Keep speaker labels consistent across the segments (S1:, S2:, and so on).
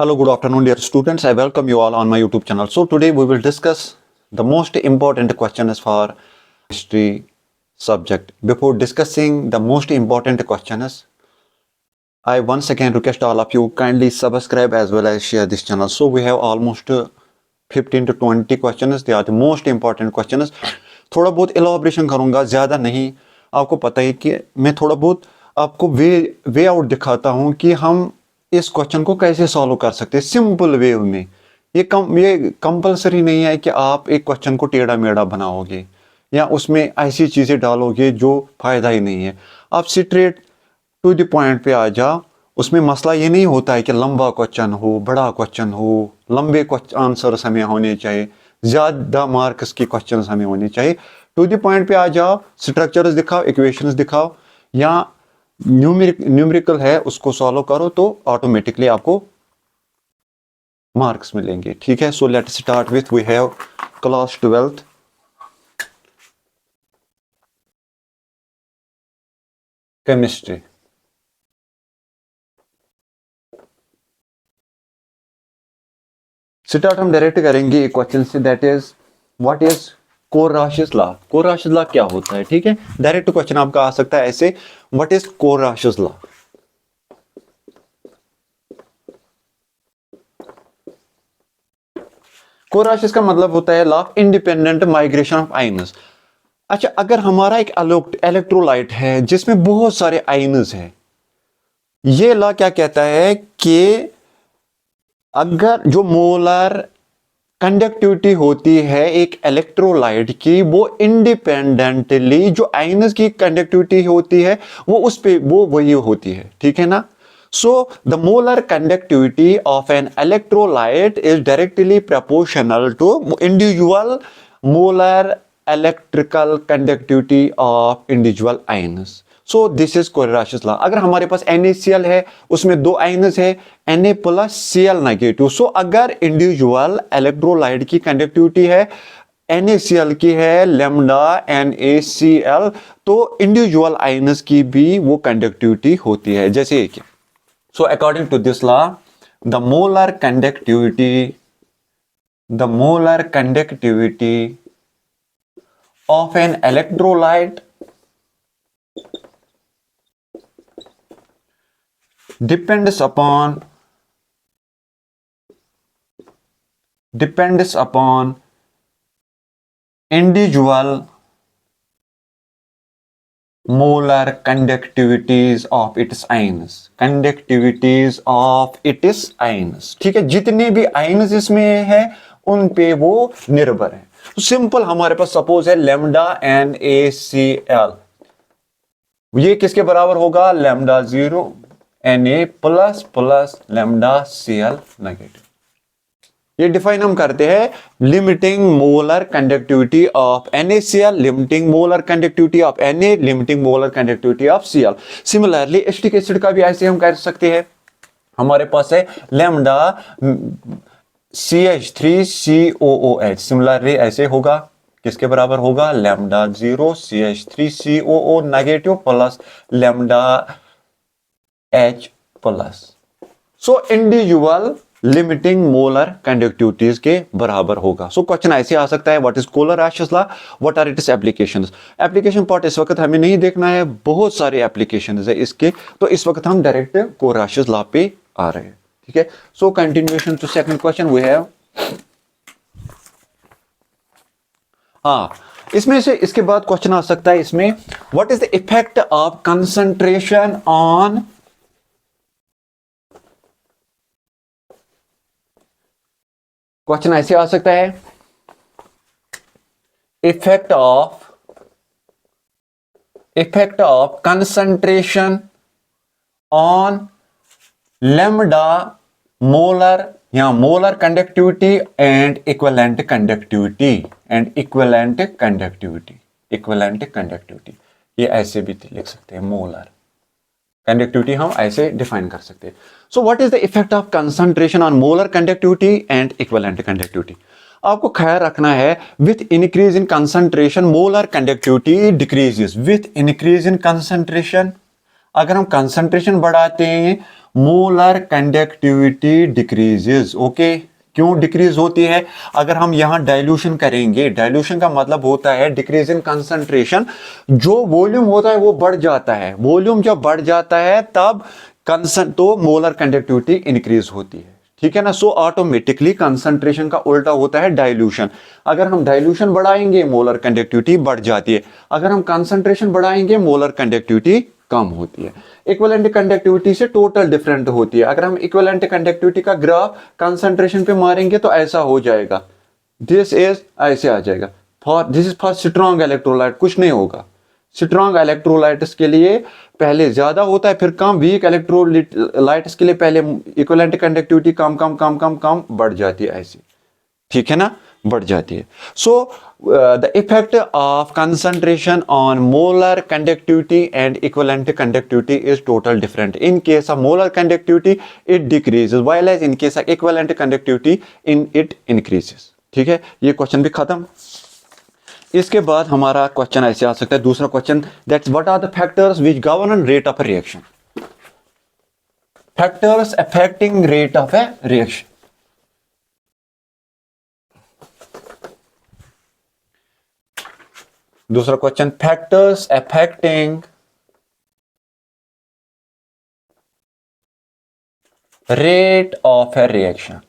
S1: Hello, good afternoon, dear students. I welcome you all on my YouTube channel. So today we will discuss the most important questions for history subject. Before discussing the most important questions, I once again request all of you kindly subscribe as well as share this channel. So we have almost 15 to 20 questions. They are the most important questions. थोड़ा बहुत elaboration करूंगा, ज़्यादा नहीं. आपको पता है कि मैं थोड़ा बहुत आपको वे आउट दिखाता हूं कि हम इस क्वेश्चन को कैसे सॉल्व कर सकते हैं सिंपल वे में. ये कंपलसरी नहीं है कि आप एक क्वेश्चन को टेढ़ा मेढ़ा बनाओगे या उसमें ऐसी चीज़ें डालोगे जो फ़ायदा ही नहीं है. आप स्ट्रेट टू द पॉइंट पे आ जाओ. उसमें मसला ये नहीं होता है कि लंबा क्वेश्चन हो, बड़ा क्वेश्चन हो, लंबे आंसर्स हमें होने चाहिए, ज़्यादा मार्क्स की क्वेश्चन हमें होने चाहिए. टू द पॉइंट पे आ जाओ, स्ट्रक्चर्स दिखाओ, इक्वेशंस दिखाओ या न्यूमेरिकल है उसको सॉल्व करो तो ऑटोमेटिकली आपको मार्क्स मिलेंगे. ठीक है. So let's start with we have class 12th chemistry. Start हम डायरेक्ट करेंगे एक क्वेश्चन से, that is what is Kohlrausch's law. Kohlrausch's law क्या होता है? ठीक है. डायरेक्ट क्वेश्चन आपका आ सकता है ऐसे, व्हाट इज कोरराशिस लॉ. कोरराशिस का मतलब होता है law of independent migration of ions. अच्छा, अगर हमारा एक इलेक्ट्रोलाइट है जिसमें बहुत सारे आयन्स हैं, ये लॉ क्या कहता है कि अगर जो मोलर कंडक्टिविटी होती है एक इलेक्ट्रोलाइट की, वो इंडिपेंडेंटली जो आयन्स की कंडक्टिविटी होती है वो उस पे वो वही होती है. ठीक है ना. So the molar conductivity of an electrolyte is directly proportional to individual molar electrical conductivity of individual ions. So this is Kohlrausch's law. अगर हमारे पास NaCl है, उसमें दो आयन्स है Na plus Cl negative. So अगर इंडिविजुअल इलेक्ट्रोलाइट की conductivity है NaCl की है लैम्डा NaCl, तो इंडिविजुअल आयन्स की भी वो कंडक्टिविटी होती है जैसे कि. So according to this law the molar conductivity of an electrolyte depends upon individual molar conductivities of its ions. ठीक है. जितने भी आयन्स इसमें है उन पे वो निर्भर है. तो सिंपल हमारे पास सपोज है लैम्डा NaCl, ये किसके बराबर होगा? Lambda 0 Na plus plus lambda Cl negative. ये डिफाइन हम करते हैं limiting molar conductivity of NaCl, limiting molar conductivity of Na, limiting molar conductivity of Cl. Similarly acetic acid का भी ऐसे हम कर सकते हैं. हमारे पास है लैम्डा CH3COOH. सिमिलरली ऐसे होगा, किसके बराबर होगा? Lambda 0 CH3COO negative plus lambda H plus. So individual limiting molar conductivities के बराबर होगा. सो क्वेश्चन ऐसे आ सकता है, what is Kohlrausch's law, what are its applications. Application part इस वक्त हमें नहीं देखना है, बहुत सारे एप्लीकेशंस है इसके, तो इस वक्त हम डायरेक्ट कोरराशिस लॉ पे आ रहे हैं. ठीक है. So continuation to second question we have. हाँ, इसमें से इसके बाद क्वेश्चन आ सकता है इसमें, what is the effect of concentration on question ऐसे आ सकता है, effect of concentration on lambda molar या molar conductivity and equivalent conductivity. ये ऐसे भी लिख सकते हैं, मोलर कंडक्टिविटी हम ऐसे डिफाइन कर सकते हैं. So what is the effect of concentration on molar conductivity and equivalent conductivity. आपको ख्याल रखना है, with increase in concentration molar conductivity decreases. With increase in concentration, अगर हम कंसंट्रेशन बढ़ाते हैं मोलर कंडक्टिविटी डिक्रीजेस। ओके, क्यों डिक्रीज होती है? अगर हम यहां डाइल्यूशन करेंगे, डाइल्यूशन का मतलब होता है डिक्रीज इन कंसंट्रेशन, जो वॉल्यूम होता है वो बढ़ जाता है, वॉल्यूम जब बढ़ जाता है तब तो मोलर कंडक्टिविटी इंक्रीज होती है, ठीक है ना। सो ऑटोमेटिकली कंसंट्रेशन का उल्टा होता है डाइल्यूशन। अगर हम डाइल्यूशन बढ़ाएंगे मोलर कंडक्टिविटी बढ़ जाती है, अगर हम कंसंट्रेशन बढ़ाएंगे मोलर कंडक्टिविटी कम होती है। इक्विवेलेंट कंडक्टिविटी से टोटल डिफरेंट होती है। अगर हम इक्विवेलेंट कंडक्टिविटी का ग्राफ कंसंट्रेशन पे मारेंगे तो ऐसा हो जाएगा, दिस इज ऐसे आ जाएगा, for this is for strong electrolyte, कुछ नहीं होगा। स्ट्रॉन्ग इलेक्ट्रोलाइट्स के लिए पहले ज्यादा होता है फिर कम, वीक इलेक्ट्रोलाइट्स के लिए पहले इक्विवेलेंट कंडक्टिविटी कम कम कम कम कम बढ़ जाती है ऐसे, ठीक है ना, बढ़ जाती है। So the effect of concentration on molar conductivity and equivalent conductivity is total different. In case of molar conductivity it decreases, while as in case of equivalent conductivity it increases. ठीक है, ये क्वेश्चन भी खत्म। इसके बाद हमारा question ऐसे आ सकता है, दूसरा question, that's what are the factors which govern rate of a reaction. Factors affecting rate of a reaction. दूसरा question, factors affecting rate of a reaction.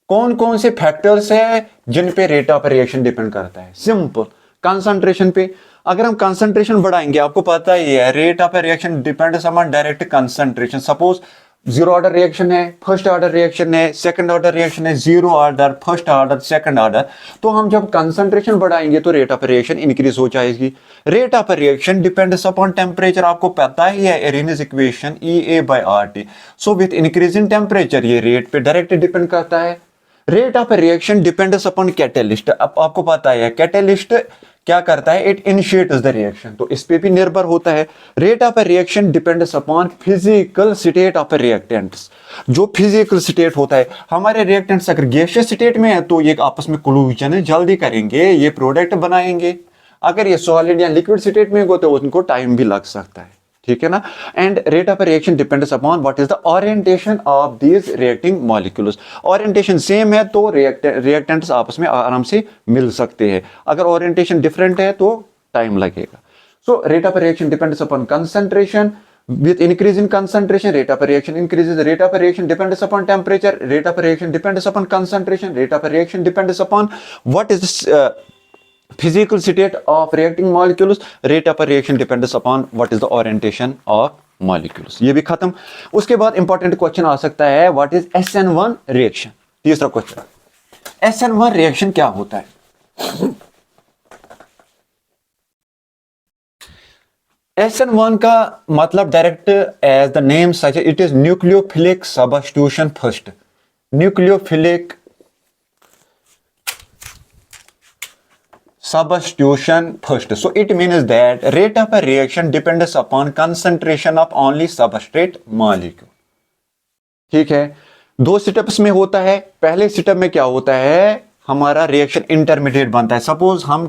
S1: कौन कौन से फैक्टर्स है जिन पे रेट ऑफ रिएक्शन डिपेंड करता है? सिंपल, कंसंट्रेशन पे। अगर हम कंसंट्रेशन बढ़ाएंगे, आपको पता ही है rate of reaction depends upon direct concentration. Suppose zero order reaction है, फर्स्ट ऑर्डर रिएक्शन है, सेकंड ऑर्डर रिएक्शन है, zero order, first order, second order, तो हम जब कंसंट्रेशन बढ़ाएंगे तो रेट ऑफ रिएक्शन इंक्रीज हो जाएगी। Rate of reaction depends upon temperature, आपको पता ही है Arrhenius equation EA/RT। So with increase in temperature ये रेट पे डायरेक्ट डिपेंड करता है। Rate of reaction depends upon catalyst. अब आपको पता है कैटेलिस्ट क्या करता है, इट इनिशिएट्स द रिएक्शन, तो इस पे भी निर्भर होता है। Rate of reaction depends upon physical state of reactants. जो फिजिकल स्टेट होता है, हमारे रिएक्टेंट्स अगर गैसियस स्टेट में है तो ये आपस में कोलिजन जल्दी करेंगे, ये प्रोडक्ट बनाएंगे। अगर ये सॉलिड या लिक्विड स्टेट में हो तो उनको टाइम भी लग सकता है, ठीक है ना। And rate of reaction depends upon what is the orientation of these reacting molecules. Orientation same है तो रिएक्टेंट्स आपस में आराम से मिल सकते हैं, अगर ओरिएंटेशन डिफरेंट है तो टाइम लगेगा। So rate of reaction depends upon concentration, with increase in concentration rate of reaction increases, rate of reaction depends upon temperature, rate of reaction depends upon concentration, rate of reaction depends upon what is physical state of reacting molecules, rate of reaction depends upon what is the orientation of molecules। ये भी खत्म। उसके बाद important question आ सकता है, what is SN1 reaction. तीसरा question, SN1 reaction क्या होता है? SN1 का मतलब direct as the name such, it is nucleophilic substitution first. Nucleophilic substitution first. So it means that rate of a reaction depends upon concentration of only substrate molecule। ठीक है, दो steps में होता है। पहले स्टेप में क्या होता है, हमारा रिएक्शन इंटरमीडिएट बनता है। सपोज हम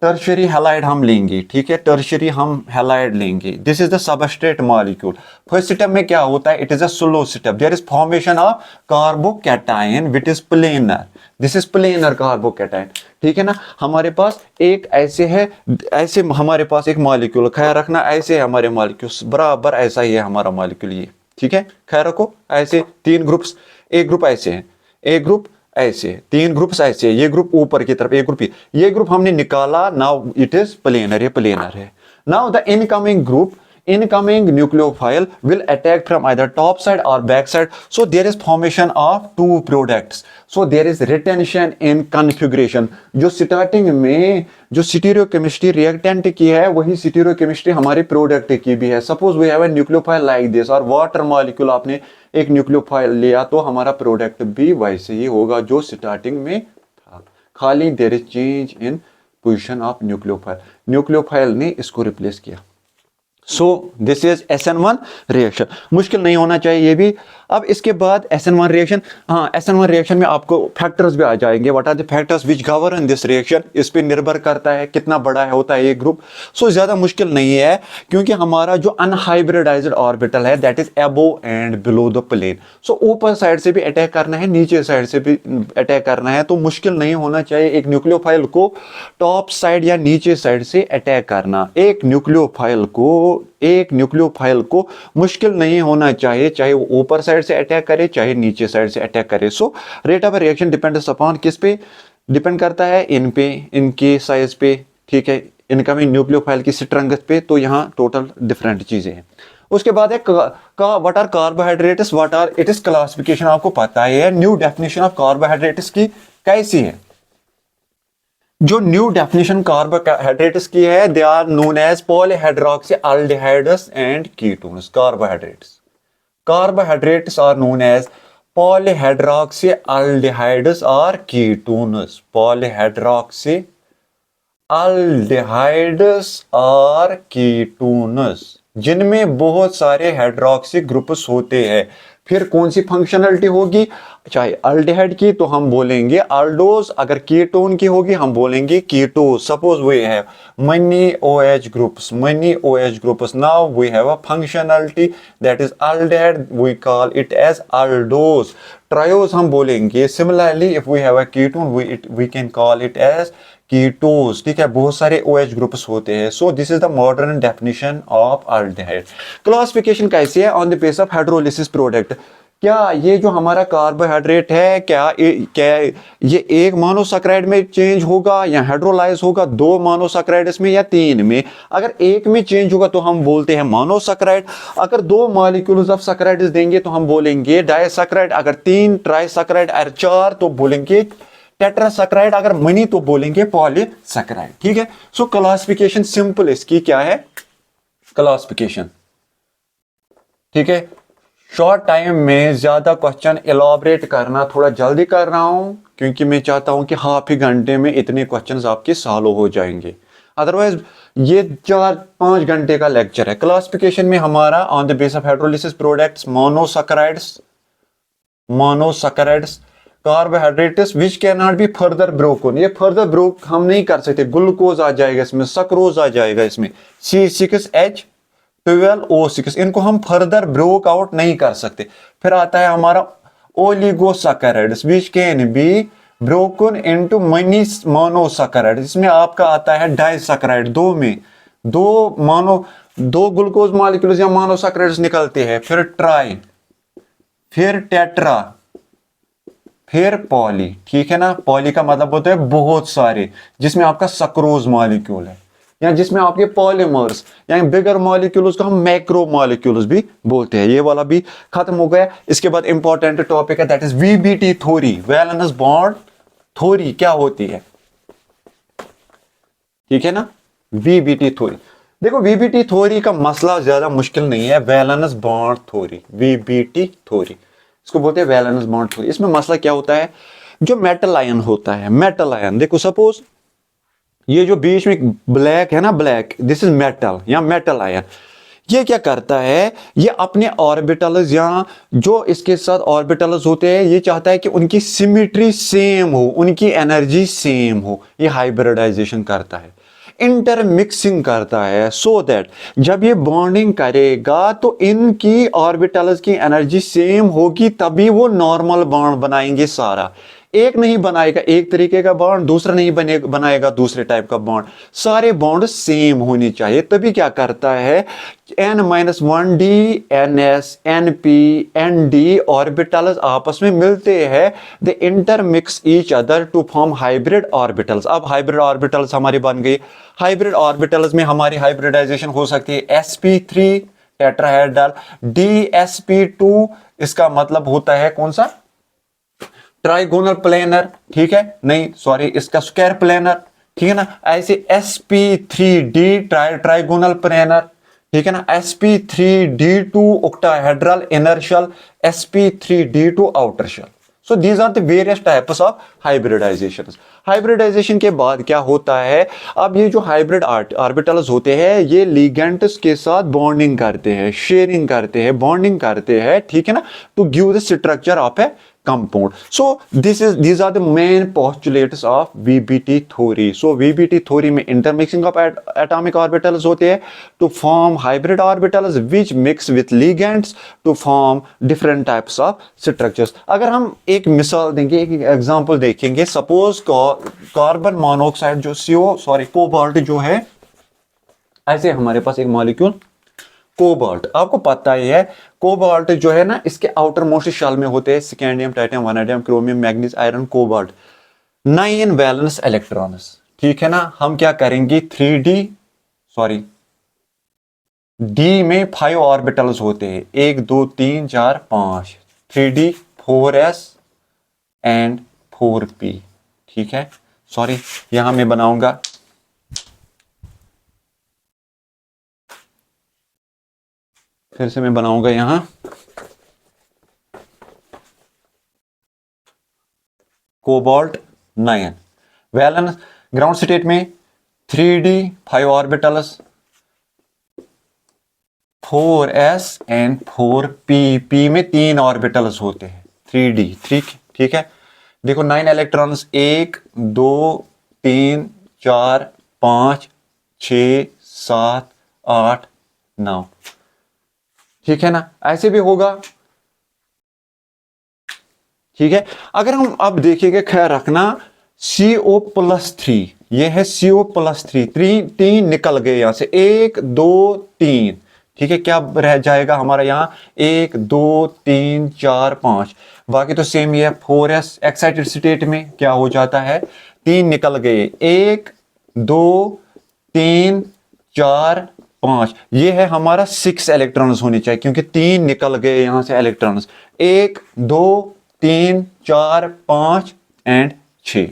S1: टर्शरी हैलाइड हम लेंगे, ठीक है, टर्शरी हम हैलाइड लेंगे, this is the substrate molecule. First step में क्या होता है, it is a slow step, there is formation of carbocation which is planar, this is planar carbocation, ठीक है ना। हमारे पास एक ऐसे है, ऐसे हमारे पास एक मॉलिक्यूल, ख्याल रखना ऐसे है हमारे मॉलिक्यूल्स, बराबर ऐसा ही है हमारा मॉलिक्यूल ये, ठीक है, ख्याल रखो। ऐसे तीन ग्रुप्स, एक ग्रुप ऐसे है, एक ग्रुप ऐसे, तीन ग्रुप्स ऐसे, ये ग्रुप ऊपर की तरफ, एक ग्रुप, ये ग्रुप हमने निकाला, नाउ इट इज प्लेनर, ये प्लेनर है। Now the incoming group, incoming nucleophile will attack from either top side or back side, so there is formation of two products, so there is retention in configuration। जो starting में जो stereochemistry reactant की है वही stereochemistry हमारे product की भी है। Suppose we have a nucleophile like this, और वाटर मॉलिक्यूल आपने एक न्यूक्लियोफाइल लिया तो हमारा प्रोडक्ट भी वैसे ही होगा जो स्टार्टिंग में था, खाली there is change in position of nucleophile, nucleophile ने इसको रिप्लेस किया। So this is SN1 reaction. मुश्किल नहीं होना चाहिए ये भी। अब इसके बाद SN1 रिएक्शन, हाँ SN1 रिएक्शन में आपको फैक्टर्स भी आ जाएंगे। What are the factors which govern this reaction, इस पे निर्भर करता है कितना बड़ा है होता है ये ग्रुप। सो ज्यादा मुश्किल नहीं है, क्योंकि हमारा जो अनहाइब्रिडाइज्ड ऑर्बिटल है that is above and below the plane. सो ऊपर साइड से भी अटैक करना है, नीचे साइड से भी अटैक करना है, तो मुश्किल नहीं होना चाहिए एक न्यूक्लियोफाइल को टॉप साइड या नीचे साइड से अटैक करना। एक न्यूक्लियोफाइल को मुश्किल नहीं होना चाहिए, चाहे वो ऊपर साइड से अटैक करे चाहे नीचे साइड से अटैक करे। So rate of reaction depends upon किस पे डिपेंड करता है, इन पे, इनके साइज पे, ठीक है, इनकमिंग न्यूक्लियोफाइल की स्ट्रेंथ पे। तो यहाँ टोटल डिफरेंट चीजें हैं। उसके बाद है what are carbohydrates, what are it is classification. आपको पता है न्यू डेफिनेशन ऑफ कार्बोहाइड्रेट्स की कैसी है। जो न्यू डेफिनेशन कार्बोहाइड्रेट्स की है, they are known as polyhydroxy aldehydes and ketones. Carbohydrates are known as polyhydroxy aldehydes और कीटोन्स। पॉलीहाइड्रोक्सील्डिहाइड्स और कीटोन्स, जिनमें बहुत सारे हाइड्रोक्सी ग्रुप्स होते हैं। फिर कौन सी फंक्शनलिटी होगी, चाहे अल्डिहाइड की तो हम बोलेंगे अल्डोज, अगर कीटोन की होगी हम बोलेंगे ketose. Suppose we have many OH groups, now we have a functionality that is aldehyde, we call it as aldose। Triose हम बोलेंगे। Similarly if we have a ketone we can call it as ketose. ठीक है, बहुत सारे OH groups होते हैं। So this is the modern definition of aldehyde. Classification कैसी है, on the base of hydrolysis product. क्या ये जो हमारा कार्बोहाइड्रेट है, क्या ये एक मोनोसैकेराइड में चेंज होगा या हाइड्रोलाइज होगा, दो मोनोसैकेराइड्स में या तीन में। अगर एक में चेंज होगा तो हम बोलते हैं मोनोसैकेराइड। अगर दो मॉलिक्यूल्स ऑफ सैकेराइड्स देंगे तो हम बोलेंगे डाइसैकेराइड। अगर तीन ट्राइसैकेराइड, अगर चार तो बोलेंगे टेट्रासैकेराइड, अगर मनी तो बोलेंगे पॉलीसैकेराइड। ठीक है। सो क्लासिफिकेशन सिंपल इसकी क्या है, क्लासिफिकेशन। ठीक है, शॉर्ट टाइम में ज्यादा क्वेश्चन एलॉबरेट करना थोड़ा जल्दी कर रहा हूं, क्योंकि मैं चाहता हूं कि हाफ ही घंटे में इतने क्वेश्चंस आपके सॉल्व हो जाएंगे। अदरवाइज ये 4-5 घंटे का लेक्चर है। क्लासिफिकेशन में हमारा on the base of hydrolysis products, monosaccharides, carbohydrates which can not be further broken. ये फर्दर ब्रोक हम नहीं कर सकते। ग्लूकोज आ जाएगा इसमें, सक्रोज आ जाएगा इसमें, C6H12O6, इनको हम फर्दर ब्रोक आउट नहीं कर सकते। फिर आता है हमारा oligosaccharides which can be broken into money monosaccharides. इसमें आपका आता है डाइसैकेराइड, दो में दो ग्लूकोज मॉलिक्यूल्स या मोनोसैकेराइड्स निकलते हैं। फिर ट्राई, फिर टेट्रा, फिर पॉली। ठीक है ना, पॉली का मतलब होता है बहुत सारे, जिसमें आपका सक्रोज मॉलिक्यूल है, या जिसमें आपके पॉलीमर्स या बिगर मॉलिक्यूल्स को हम मैक्रो मॉलिक्यूल्स भी बोलते हैं। ये वाला भी खत्म हो गया। इसके बाद इंपॉर्टेंट टॉपिक है that is VBT theory, valence bond theory क्या होती है। ठीक है ना, VBT थ्योरी। देखो VBT थ्योरी का मसला ज्यादा मुश्किल नहीं है। Valence bond theory, VBT theory, इसको बोलते हैं वैलेंस बॉन्ड थ्योरी। इसमें मसला क्या होता है, जो मेटल आयन होता है, मेटल आयन, देखो सपोज ये जो बीच में ब्लैक है ना, ब्लैक, दिस इज मेटल या मेटल आयन। ये क्या करता है, ये अपने ऑर्बिटल्स या जो इसके साथ ऑर्बिटल्स होते हैं, ये चाहता है कि उनकी सिमेट्री सेम हो, उनकी एनर्जी सेम हो। ये हाइब्रिडाइजेशन करता है, इंटरमिक्सिंग करता है, सो दैट जब ये बॉन्डिंग करेगा तो इनकी ऑर्बिटल्स की एनर्जी सेम होगी, तभी वो नॉर्मल बॉन्ड बनाएंगे। सारा एक नहीं बनाएगा एक तरीके का बॉन्ड, दूसरा नहीं बनाएगा दूसरे टाइप का बॉन्ड। सारे बॉन्ड सेम होने चाहिए। तभी क्या करता है, N-1D NS NP ND orbitals आपस में मिलते हैं, they intermix each other to form hybrid orbitals. अब हाइब्रिड ऑर्बिटल्स हमारी बन गई। हाइब्रिड ऑर्बिटल्स में हमारी हाइब्रिडाइजेशन हो सकती है sp3 टेट्राहेड्रल, dsp2, इसका मतलब होता है कौन सा, ट्राइगोनल प्लेनर। ठीक है, नहीं सॉरी, इसका स्क्वायर प्लेनर। ठीक है ना, ऐसे sp3d ट्राइगोनल प्लेनर। ठीक है ना, sp3d2 octahedral inner shell, sp3d2 outer shell। So these are the various types of hybridizations। Hybridization के बाद क्या होता है, अब ये जो हाइब्रिड ऑर्बिटल्स होते हैं ये लिगेंड्स के साथ बॉन्डिंग करते हैं, शेयरिंग करते हैं, बॉन्डिंग करते हैं, ठीक है ना, to give the structure of a compound. So these are the main postulates of VBT theory. So VBT theory में intermixing of atomic orbitals होते हैं to form hybrid orbitals which mix with ligands to form different types of structures. अगर हम एक मिसाल देंगे, एक example देखेंगे, सपोज कार्बन मोनोऑक्साइड जो कोबाल्ट जो है, ऐसे हमारे पास एक मॉलिक्यूल कोबाल्ट, आपको पता ही है कोबाल्ट जो है ना, इसके आउटर मोस्ट शेल में होते हैं scandium, titanium, vanadium, chromium, manganese, iron, cobalt, 9 valence electrons, ठीक है ना। हम क्या करेंगे, डी में 5 ऑर्बिटल्स होते हैं, 1 2 3 4 5, 3D 4s एंड 4p, ठीक है। यहां मैं बनाऊंगा फिर से, मैं बनाऊंगा यहां कोबाल्ट 9 वैलेंस, ग्राउंड स्टेट में 3D 5 orbitals, 4s and 4p, p में 3 ऑर्बिटल्स होते हैं, 3D, ठीक है। देखो 9 इलेक्ट्रॉन्स, 1 2 3 4 5 6 7 8 9, ठीक है ना, ऐसे भी होगा, ठीक है। अगर हम अब देखेंगे, ख्याल रखना CO+3, ये है CO+3, 3 निकल गए यहां से, 1 2 3, ठीक है। क्या रह जाएगा हमारा यहां, 1 2 3 4 5, बाकी तो सेम ही है। 4s एक्साइटेड स्टेट में क्या हो जाता है, 3 निकल गए, 1 2 3 4 5, ये है हमारा 6 इलेक्ट्रॉन्स होने चाहिए, क्योंकि 3 निकल गए यहां से इलेक्ट्रॉन्स, 1 2 3 4 5 एंड 6,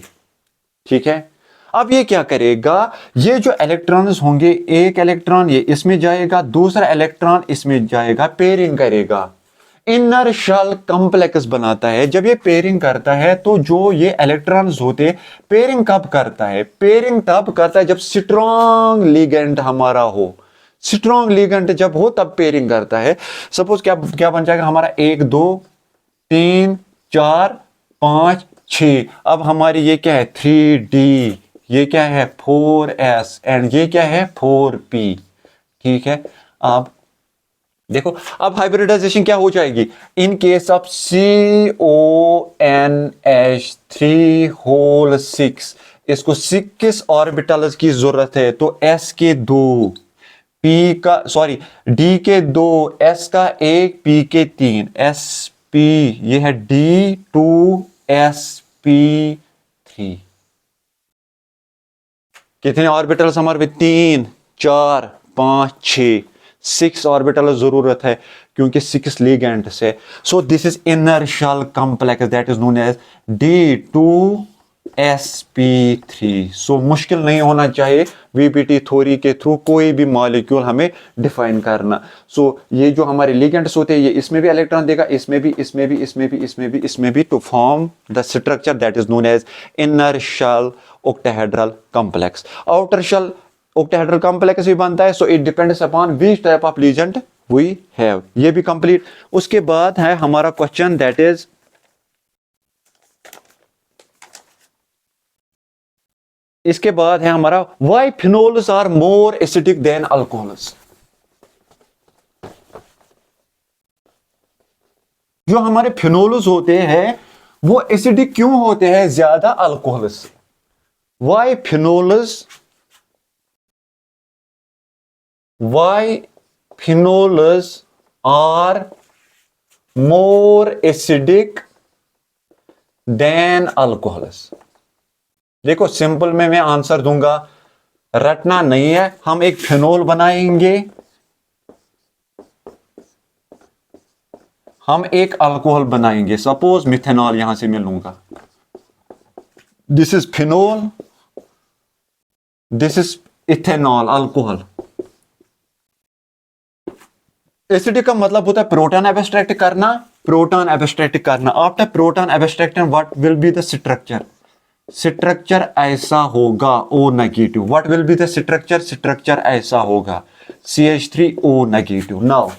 S1: ठीक है। अब ये क्या करेगा, ये जो इलेक्ट्रॉन्स होंगे, एक इलेक्ट्रॉन ये इसमें जाएगा, दूसरा इलेक्ट्रॉन इसमें जाएगा, पेयरिंग करेगा, इनर शेल कॉम्प्लेक्स बनाता है। जब ये पेयरिंग करता है तो जो ये इलेक्ट्रॉन्स होते, पेयरिंग कब करता है, पेयरिंग तब करता है जब स्ट्रॉन्ग लिगेंड हमारा हो, स्ट्रॉन्ग लिगेंड जब हो तब पेयरिंग करता है। सपोज क्या बन जाएगा हमारा, 1 2 3 4 5 6, अब हमारी ये क्या है 3D, ये क्या है 4s एंड ये क्या है 4p, ठीक है। अब देखो, अब हाइब्रिडाइजेशन क्या हो जाएगी, इन केस ऑफ CONH3 इसको 6 ऑर्बिटल्स की जरूरत है, तो s के 2, D के 2, s का 1, p के 3, sp, ये है D2sp3, कितने ऑर्बिटल्स हमारे पे, 3 4 5 6 ऑर्बिटल जरूरत है, क्योंकि 6 लिगेंड्स है। So this is inner shell complex that is known as D2sp3। सो मुश्किल नहीं होना चाहिए VBT थ्योरी के थ्रू कोई भी मॉलिक्यूल हमें डिफाइन करना। सो ये जो हमारे लिगेंड्स होते हैं, ये इसमें भी इलेक्ट्रॉन देगा, इसमें भी, इसमें भी, इसमें भी, इसमें भी, इसमें भी, to form the structure that is known as inner shell octahedral complex। outer shell octahedral complex भी बनता है, so it depends upon which type of ligand we have। ये भी कंप्लीट। उसके बाद है हमारा क्वेश्चन, दैट इज इसके बाद है हमारा why phenols are more acidic than alcohols। जो हमारे फिनोल्स होते हैं वो एसिडिक क्यों होते हैं ज्यादा अल्कोहल से। Why phenols are more acidic than alcohols। देखो सिंपल में मैं आंसर दूंगा, रटना नहीं है। हम एक फिनोल बनाएंगे, हम एक अल्कोहल बनाएंगे, सपोज मिथेनॉल यहां से मैं लूंगा, this is phenol, this is ethanol, alcohol. Acidic का मतलब होता है प्रोटॉन एब्स्ट्रैक्ट करना, प्रोटॉन एब्स्ट्रैक्ट करना। After proton abstraction what will be the structure, structure ऐसा होगा O negative. What will be the structure? Structure ऐसा होगा CH3O नेगेटिव। नाउ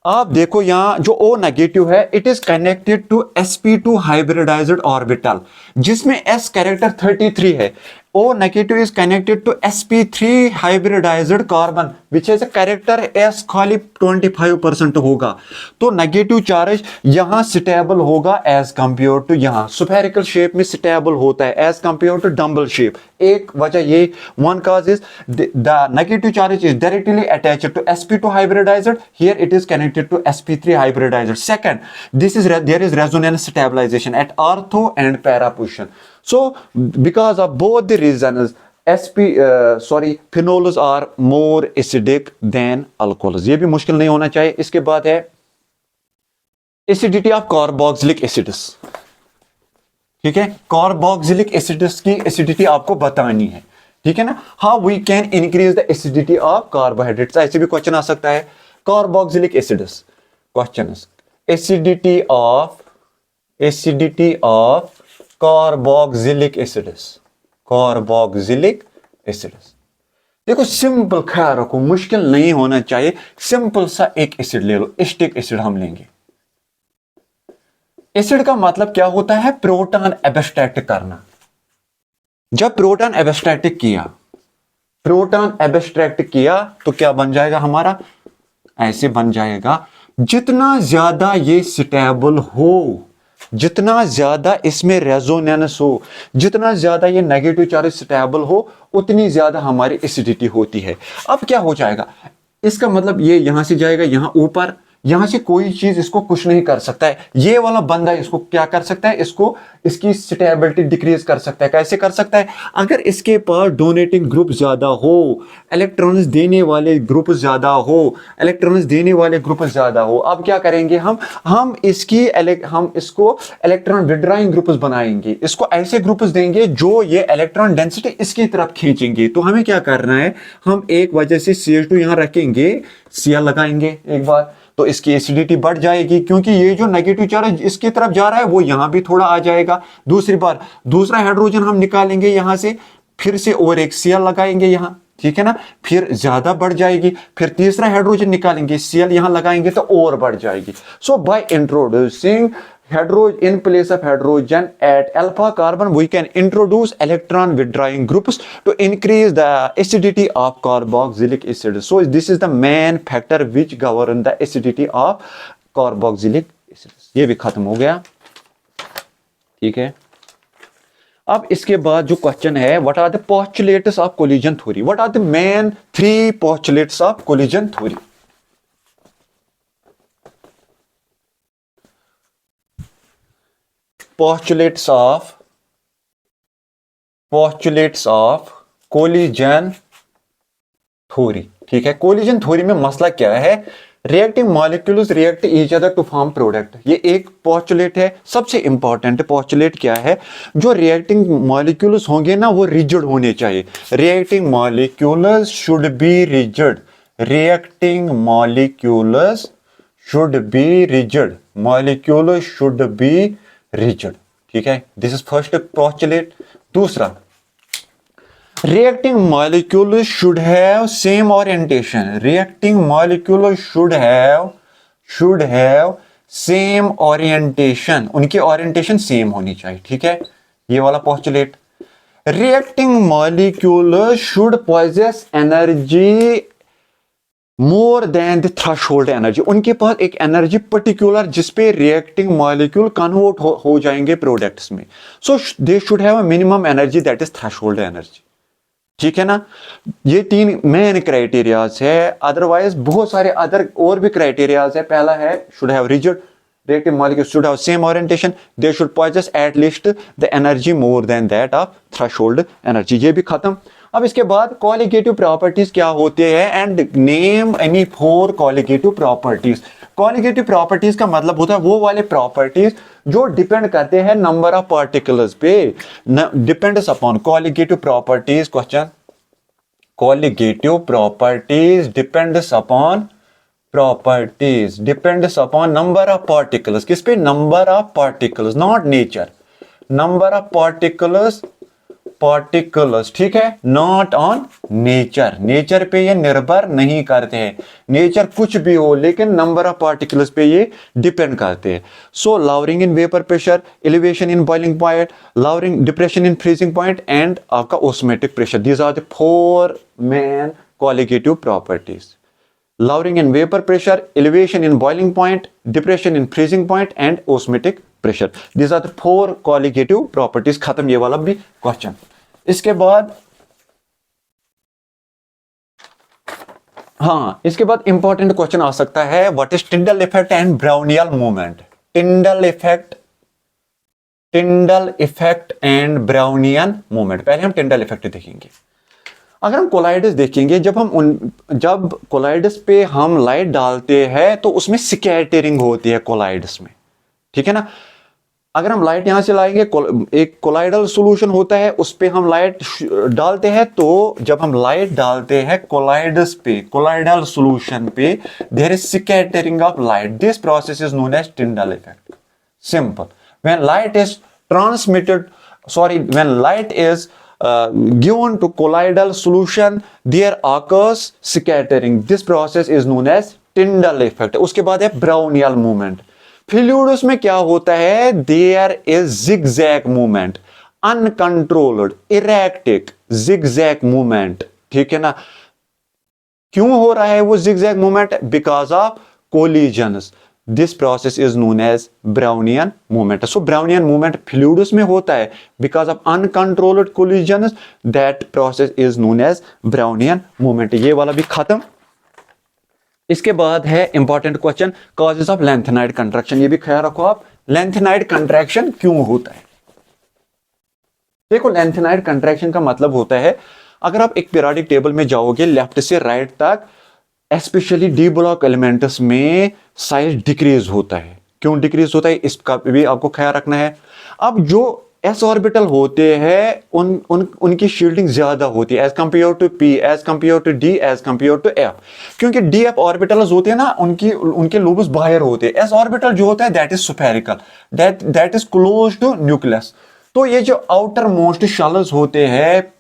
S1: आप देखो यहां जो O नेगेटिव है, it is connected to sp2 hybridized orbital जिसमें s कैरेक्टर 33 है। O negative is connected to sp3 hybridized carbon which is character s खाली 25% होगा। तो नेगेटिव चार्ज यहां स्टेबल होगा एज कंपेयर टू यहां स्फेरिकल शेप में स्टेबल होता है as compare to dumbbell shape. एक वजह ये, one cause is the negative charge is directly attached to sp2 hybridized, here it is connected to sp3 hybridized. Second, there is resonance stabilization at ortho and para position. So because of both the reasons, phenols are more acidic than alcohols. ये भी मुश्किल नहीं होना चाहिए। इसके बाद है acidity of carboxylic acids। ठीक है, कार्बोक्सिलिक एसिड्स की एसिडिटी आपको बतानी है। ठीक है ना, how we can increase the acidity of carbohydrates, ऐसे भी क्वेश्चन आ सकता है। Carboxylic acids question, acidity of carboxylic acids, carboxylic acids. देखो सिंपल ख्याल रखो, मुश्किल नहीं होना चाहिए। सिंपल सा एक एसिड ले लो, एसिटिक एसिड हम लेंगे। एसिड का मतलब क्या होता है? प्रोटॉन एब्स्ट्रैक्ट करना। जब प्रोटॉन एब्स्ट्रैक्ट किया तो क्या बन जाएगा हमारा? ऐसे बन जाएगा। जितना ज्यादा ये स्टेबल हो, जितना ज्यादा इसमें रेजोनेंस हो, जितना ज्यादा ये नेगेटिव चार्ज स्टेबल हो, उतनी ज्यादा हमारी एसिडिटी होती है। अब क्या हो जाएगा? इसका मतलब ये यहां से जाएगा यहां ऊपर, यहां से कोई चीज इसको कुछ नहीं कर सकता है। ये वाला बंदा इसको क्या कर सकता है? इसको इसकी स्टेबिलिटी डिक्रीज कर सकता है। कैसे कर सकता है? अगर इसके पास डोनेटिंग ग्रुप ज्यादा हो, इलेक्ट्रॉन्स देने वाले ग्रुप ज्यादा हो, अब क्या करेंगे हम इसको इलेक्ट्रॉन विड्रॉइंग ग्रुप्स बनाएंगे। इसको ऐसे ग्रुप्स देंगे जो ये इलेक्ट्रॉन डेंसिटी इसकी तरफ खींचेंगे। तो हमें क्या करना है? हम एक वजह से CH2 यहां रखेंगे, Cl लगाएंगे एक बार, तो इसकी एसिडिटी बढ़ जाएगी क्योंकि ये जो नेगेटिव चार्ज इसकी तरफ जा रहा है वो यहां भी थोड़ा आ जाएगा। दूसरी बार दूसरा हाइड्रोजन हम निकालेंगे यहां से, फिर से और एक Cl लगाएंगे यहां, ठीक है ना, फिर ज्यादा बढ़ जाएगी। फिर तीसरा हाइड्रोजन निकालेंगे, Cl यहां लगाएंगे तो और बढ़ जाएगी। So by introducing in place of hydrogen at alpha carbon, we can introduce electron withdrawing groups to increase the acidity of carboxylic acid. So this is the main factor which govern the acidity of carboxylic acids. ये भी खत्म हो गया। ठीक है, अब इसके बाद जो क्वेश्चन है, what are the postulates of collision theory? What are the main 3 postulates of collision theory? postulates of collision theory। ठीक है, कोलिजन थ्योरी में मसला क्या है? Reacting molecules react each other to form product, ये एक पोस्टुलेट है। सबसे इंपॉर्टेंट पोस्टुलेट क्या है? जो रिएक्टिंग मॉलिक्यूल्स होंगे ना वो रिजिड होने चाहिए। Reacting molecules should be rigid, reacting molecules should be rigid, molecules should be rigid. ठीक है, दिस इज फर्स्ट पोस्टुलेट। दूसरा, reacting molecules should have same orientation, reacting molecules should have same orientation, उनकी orientation same होनी चाहिए। ठीक है, ये वाला postulate. reacting molecules should possess energy more than the threshold energy, उनके पास एक एनर्जी पर्टिकुलर जिसपे रिएक्टिंग मॉलिक्यूल कन्वर्ट हो जाएंगे प्रोडक्ट्स में। So they should have a minimum energy that is threshold energy. ठीक है ना, ये 3 मेन क्राइटेरियाज है। अदरवाइज बहुत सारे अदर और भी क्राइटेरियाज है। पहला है should have rigid, reactive molecules should have same orientation, they should possess at least the energy more than that of threshold energy। ये भी खत्म। अब इसके बाद कॉलिगेटिव प्रॉपर्टीज क्या होते हैं and name any 4 colligative properties. Colligative properties का मतलब होता है वो वाले प्रॉपर्टीज जो डिपेंड करते हैं नंबर ऑफ पार्टिकल्स पे, depends upon colligative properties. Question, colligative properties depends upon number of particles, किस पे? Number of particles, not nature. Number of particles, ठीक है, नॉट ऑन नेचर, नेचर पे ये निर्भर नहीं करते हैं, नेचर कुछ भी हो लेकिन नंबर ऑफ पार्टिकल्स पे ये डिपेंड करते हैं। So lowering in vapour pressure, elevation in boiling point, lowering, depression in freezing point and आपका osmotic pressure, these are the 4 main qualitative properties. lowering in vapor pressure, elevation in boiling point, depression in freezing point and osmotic pressure. These are the 4 qualitative properties। खत्म ये वाला भी question. इसके बाद इसके बाद important question आ सकता है, what is Tyndall effect and Brownian movement. Tyndall effect and Brownian movement. पहले हम टिंडल इफेक्ट देखेंगे। अगर हम कोलाइडस देखेंगे, जब कोलाइडस पे हम लाइट डालते हैं तो उसमें स्कैटरिंग होती है कोलाइडस में, ठीक है ना। अगर हम लाइट यहां से लाएंगे, एक कोलाइडल सॉल्यूशन होता है, उस पे हम लाइट डालते हैं, तो जब हम लाइट डालते हैं कोलाइडस पे, कोलाइडल सॉल्यूशन पे, there is scattering of light. This process is known as Tyndall effect. Simple. when light is given to colloidal solution, there occurs scattering. This process is known as Tyndall effect। उसके बाद है Brownian movement। Fluids में क्या होता है, there is zigzag movement, uncontrolled, erratic zigzag movement, ठीक है ना। क्यों हो रहा है वो zigzag movement? Because of collisions। This process is known as Brownian movement। So Brownian movement fluids में होता है because of uncontrolled collisions। That process is known as Brownian movement। ये वाला भी खत्म। इसके बाद है important question, causes of lanthanide contraction. ये भी ख्याल रखो आप, लेंथेनाइड कंट्रैक्शन क्यों होता है। देखो, लेंथेनाइड कंट्रैक्शन का मतलब होता है, अगर आप एक पीरियोडिक टेबल में जाओगे लेफ्ट से राइट तक, स्पेशली डी ब्लॉक एलिमेंट्स में साइज डिक्रीज होता है। क्यों डिक्रीज होता है इसका भी आपको ख्याल रखना है। अब जो एस ऑर्बिटल होते हैं उनकी शील्डिंग ज्यादा होती है as compare to p, as compare to d, as compare to f. क्योंकि डी एफ ऑर्बिटल्स होते हैं ना, उनके लोबस बाहर होते हैं। एस ऑर्बिटल जो होता है that is spherical, that is close to nucleus. तो ये जो आउटर मोस्ट शेल्स होते हैं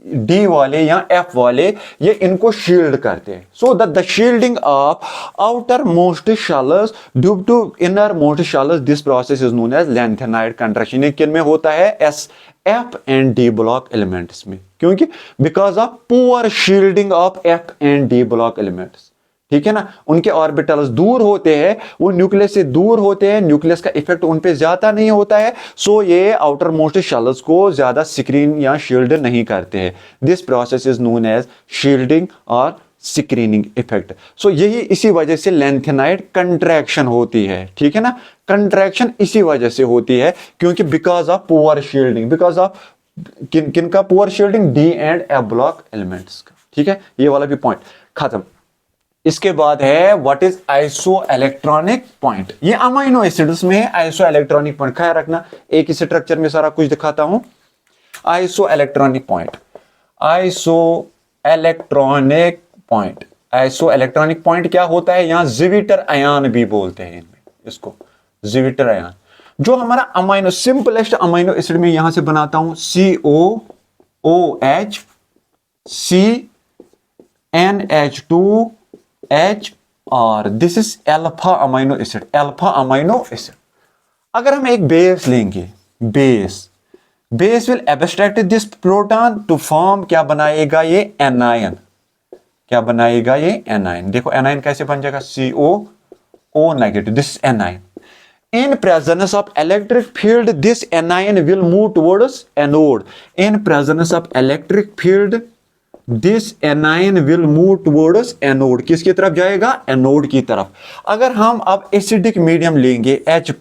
S1: डी वाले या एफ वाले, ये इनको शील्ड करते हैं। So the shielding of outer most shells due to inner most shells, this process is known as lanthanide contraction. ये किन में होता है, s, f and d block elements में। क्योंकि because of poor shielding of f and d block elements, ठीक है ना। उनके ऑर्बिटल्स दूर होते हैं, वो न्यूक्लियस से दूर होते हैं, न्यूक्लियस का इफेक्ट उन पे ज्यादा नहीं होता है। सो ये आउटर मोस्ट शेल्स को ज्यादा स्क्रीन या शील्ड नहीं करते हैं। This process is known as shielding और स्क्रीनिंग इफेक्ट। सो यही इसी वजह से लेंथेनाइड कंट्रैक्शन होती है, ठीक है ना। कंट्रैक्शन इसी वजह से होती है क्योंकि because of poor shielding, because of किनका poor shielding, d and f block elements का, ठीक है। ये वाला भी पॉइंट खत्म। इसके बाद है what is iso electronic point. ये अमीनो एसिड्स में है आइसो इलेक्ट्रॉनिक पॉइंट। ख्याल रखना, एक ही स्ट्रक्चर में सारा कुछ दिखाता हूं। Iso electronic point, iso electronic point, iso electronic point क्या होता है, यहां जिविटर आयन भी बोलते हैं इनमें, इसको जिविटर आयन। जो हमारा अमीनो, सिंपलेस्ट अमीनो एसिड में यहां से बनाता हूं, COOH, CNH2HR, this is alpha amino acid, alpha amino acid. अगर हम एक बेस लेंगे, base will abstract this proton to form, क्या बनाएगा ये, एनायन। क्या बनाएगा ये, एनायन। देखो एनायन कैसे बन जाएगा, COO negative, this anion. In presence of electric field, this anion will move towards anode. In presence of electric field, this anion will move towards anode. किसकी तरफ जाएगा, एनोड की तरफ। अगर हम अब एसिडिक मीडियम लेंगे H+,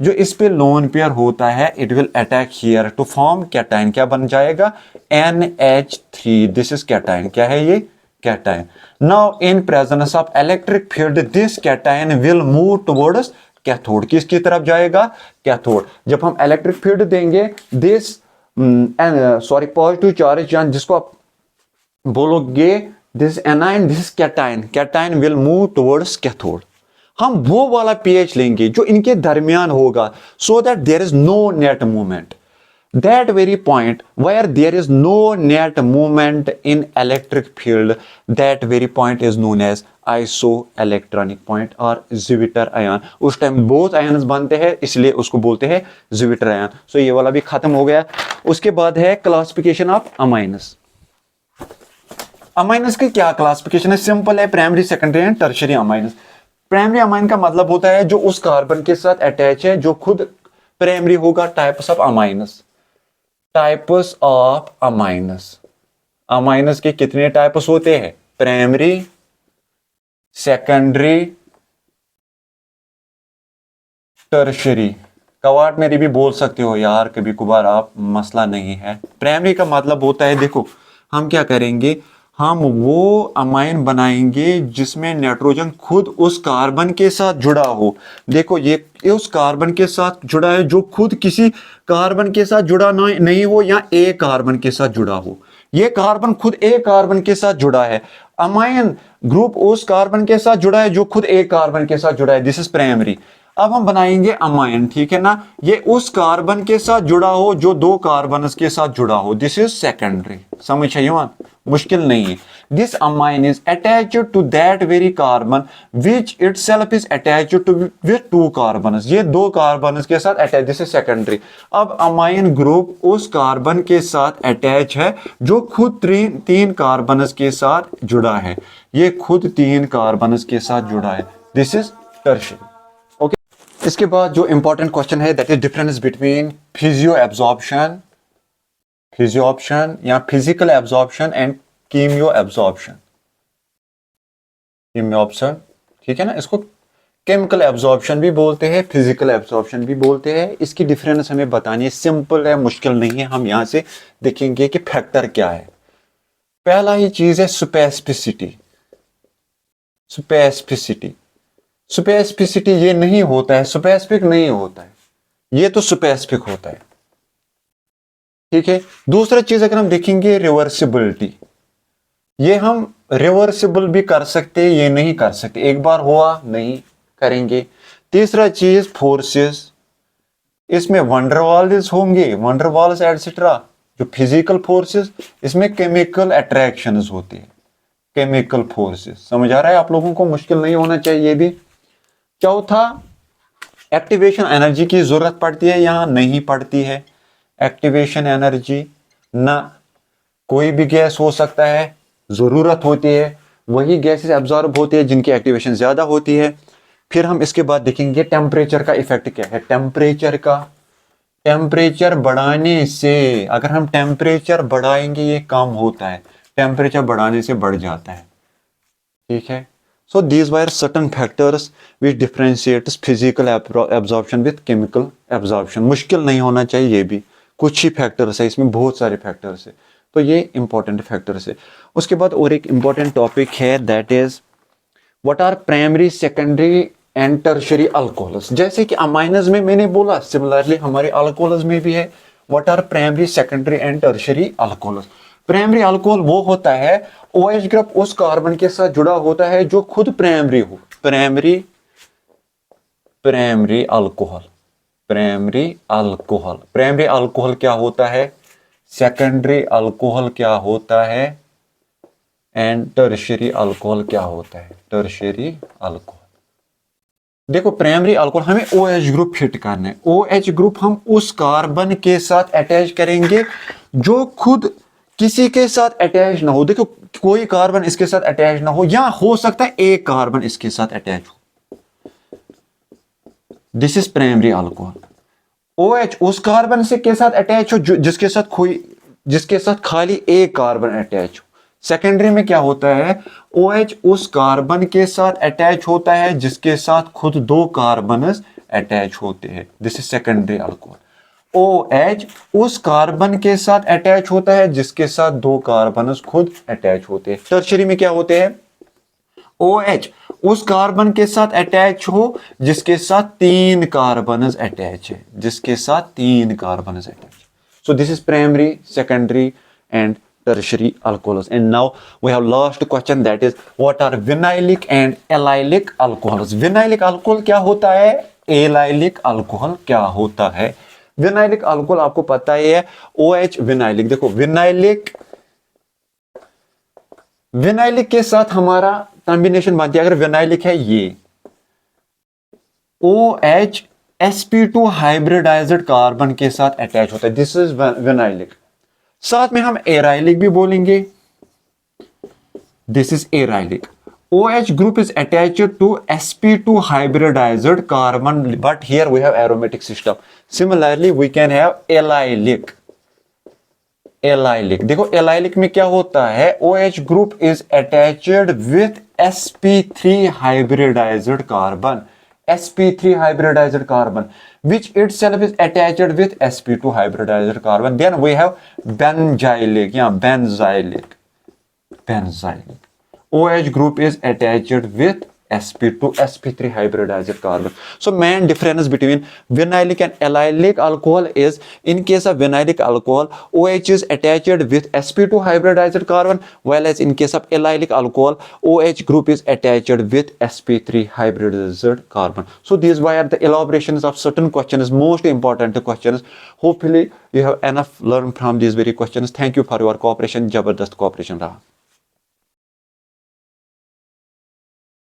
S1: जो इस पे लोन पेयर होता है, it will attack here to form cation। क्या बन जाएगा, NH3, this is cation। क्या है ये, cation। Now in presence of electric field, this cation will move towards cathode. किसकी तरफ जाएगा, कैथोड। जब हम इलेक्ट्रिक फील्ड देंगे, दिस पॉजिटिव चार्ज, जिसको आप बोलोगे this anion, this cation, cation will move towards cathode. हम वो वाला pH लेंगे जो इनके दरमियान होगा, so that there is no net movement. That very point where there is no net movement in electric field, that very point is known as isoelectronic point or Zwitter ion. उस time both ions बनते हैं, इसलिए उसको बोलते हैं Zwitter ion. So ये वाला भी खत्म हो गया. उसके बाद है क्लासिफिकेशन ऑफ अमाइनस. अमाइनस की क्या क्लासिफिकेशन है? सिंपल है, primary, secondary and tertiary amines. Primary amine का मतलब होता है जो उस कार्बन के साथ अटैच है जो खुद प्राइमरी होगा. Types of amines. Types of amines. Amines के कितने टाइप्स होते हैं? Primary, secondary, tertiary. कवाट मेरी भी बोल सकते हो यार कभी कभार आप, मसला नहीं है. प्राइमरी का मतलब होता है, देखो हम क्या करेंगे, हम वो अमाइन बनाएंगे जिसमें नाइट्रोजन खुद उस कार्बन के साथ जुड़ा हो. देखो ये उस कार्बन के साथ जुड़ा है जो खुद किसी कार्बन के साथ जुड़ा नहीं हो या एक कार्बन के साथ जुड़ा हो. ये कार्बन खुद एक कार्बन के साथ जुड़ा है. अमाइन ग्रुप उस कार्बन के साथ जुड़ा है जो खुद एक कार्बन के साथ जुड़ा है. This is primary. अब हम बनाएंगे अमाइन, ठीक है ना, ये उस कार्बन के साथ जुड़ा हो जो दो कार्बन के साथ जुड़ा हो. This is secondary. समझ है युवा, मुश्किल नहीं है. This amine is attached to that very carbon which itself is attached to with two carbon. ये दो कार्बन के साथ अटैच. This is secondary. अब अमाइन ग्रुप उस कार्बन के साथ अटैच है जो खुद तीन कार्बन के साथ जुड़ा है. ये खुद तीन कार्बन के साथ जुड़ा है. This is tertiary. इसके बाद जो इंपॉर्टेंट क्वेश्चन है that is difference between physio absorption या फिजिकल एब्जॉर्प्शन एंड कीमियो एब्जॉर्प्शन. ठीक है ना, इसको केमिकल एब्जॉर्प्शन भी बोलते हैं, फिजिकल एब्जॉर्प्शन भी बोलते हैं. इसकी डिफरेंस हमें बतानी है. सिंपल है, मुश्किल नहीं है. हम यहां से देखेंगे कि फैक्टर क्या है. पहला ही चीज है स्पेसिफिसिटी. स्पेसिफिसिटी ये नहीं होता है, स्पेसिफिक नहीं होता है, ये तो स्पेसिफिक होता है. ठीक है. दूसरा चीज अगर हम देखेंगे रिवर्सिबिलिटी, ये हम रिवर्सिबल भी कर सकते, ये नहीं कर सकते. एक बार हुआ नहीं करेंगे. तीसरा चीज फोर्सेस, इसमें वंडरवाल्स होंगे, वंडरवाल्स एटसेट्रा, जो फिजिकल फोर्सेस, इसमें केमिकल अट्रैक्शंस होते हैं, केमिकल फोर्सेस. समझ आ रहा है आप लोगों को? मुश्किल नहीं होना चाहिए ये भी. चौथा, एक्टिवेशन एनर्जी की जरूरत पड़ती है, यहां नहीं पड़ती है. एक्टिवेशन एनर्जी ना, कोई भी गैस हो सकता है, जरूरत होती है. वही गैसेस एब्जॉर्ब होती है जिनकी एक्टिवेशन ज्यादा होती है. फिर हम इसके बाद देखेंगे टेम्परेचर का इफेक्ट क्या है. टेम्परेचर बढ़ाने से, अगर हम टेम्परेचर बढ़ाएंगे ये कम होता है, टेम्परेचर बढ़ाने से बढ़ जाता है. ठीक है. So these were certain factors which differentiates physical absorption with chemical absorption. मुश्किल नहीं होना चाहिए. ये भी कुछ ही फैक्टर्स है, इसमें बहुत सारे फैक्टर्स है, तो ये इंपॉर्टेंट फैक्टर्स है. उसके बाद और एक इंपॉर्टेंट टॉपिक है that is what are primary, secondary and tertiary alcohols. जैसे कि अमाइनस में मैंने बोला, सिमिलरली हमारे अल्कोहल्स में भी है. What are primary, secondary and tertiary alcohols. Primary alcohol वो होता है OH ग्रुप उस कार्बन के साथ जुड़ा होता है जो खुद प्राइमरी हो. Primary alcohol. प्राइमरी अल्कोहल क्या होता है, सेकेंडरी अल्कोहल क्या होता है, एंड टर्शियरी अल्कोहल क्या होता है. टर्शियरी अल्कोहल, देखो प्राइमरी अल्कोहल हमें OH ग्रुप फिट करना है. OH ग्रुप हम उस कार्बन के साथ अटैच करेंगे जो खुद किसी के साथ अटैच ना हो. देखो कोई कार्बन इसके साथ अटैच ना हो, या हो सकता है एक कार्बन इसके साथ अटैच हो. This is primary alcohol. OH उस कार्बन से के साथ अटैच हो जिसके साथ खाली एक कार्बन अटैच हो. सेकेंडरी में क्या होता है, OH उस कार्बन के साथ अटैच होता है जिसके साथ खुद दो कार्बन अटैच होते हैं. This is secondary alcohol. OH उस कार्बन के साथ अटैच होता है जिसके साथ दो कार्बन खुद अटैच होते हैं. टर्शियरी में क्या होते हैं, OH उस कार्बन के साथ अटैच हो जिसके साथ तीन कार्बन अटैच है, जिसके साथ तीन carbon attach. So this is primary, secondary and tertiary alcohols. And now we have last question, that is what are vinylic and allylic alcohols. Vinylic alcohol क्या होता है, allylic alcohol क्या होता है. विनाइलिक अल्कोहल आपको पता ही है, OH विनाइलिक. देखो विनाइलिक के साथ हमारा कॉम्बिनेशन बनती है. अगर विनाइलिक है ये OH sp2 हाइब्रिडाइज्ड कार्बन के साथ अटैच होता है, दिस इज विनाइलिक. साथ में हम एराइलिक भी बोलेंगे, this is arylic. OH group is attached to sp2 hybridized carbon, but here we have aromatic system. Similarly we can have allylic. देखो allylic में क्या होता है, OH group is attached with sp3 hybridized carbon, which itself is attached with sp2 hybridized carbon. Then we have benzylic. OH group is attached with sp2 sp3 hybridized carbon. So main difference between vinylic and allylic alcohol is, in case of vinylic alcohol OH is attached with sp2 hybridized carbon, while as in case of allylic alcohol OH group is attached with sp3 hybridized carbon. So these were the elaborations of certain questions, most important questions. Hopefully you have enough learned from these very questions. Thank you for your cooperation. Jabardast cooperation raha.